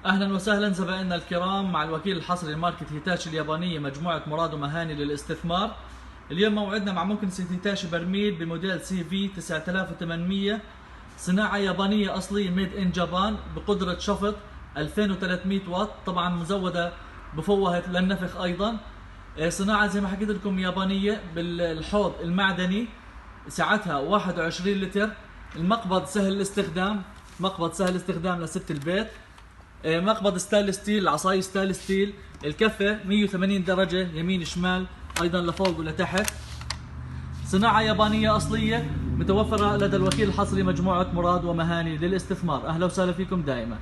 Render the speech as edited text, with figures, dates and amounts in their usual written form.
اهلا وسهلا زبائننا الكرام مع الوكيل الحصري لماركة هيتاشي اليابانية مجموعة مراد ومهاني للاستثمار. اليوم موعدنا مع مكنسة هيتاشي برميل بموديل سي في 9800، صناعة يابانية أصلية ميد إن جابان، بقدرة شفط 2300 واط، طبعا مزودة بفوهة للنفخ أيضا. صناعة زي ما حكيت لكم يابانية، بالحوض المعدني سعتها 21 لتر. المقبض سهل الاستخدام، مقبض سهل الاستخدام لست البيت. مقبض ستانلس ستيل، العصاية ستانلس ستيل. الكفة 180 درجة يمين شمال، أيضا لفوق ولتحت. صناعة يابانية أصلية، متوفرة لدى الوكيل الحصري مجموعة مراد ومهاني للاستثمار. أهلا وسهلا فيكم دائما.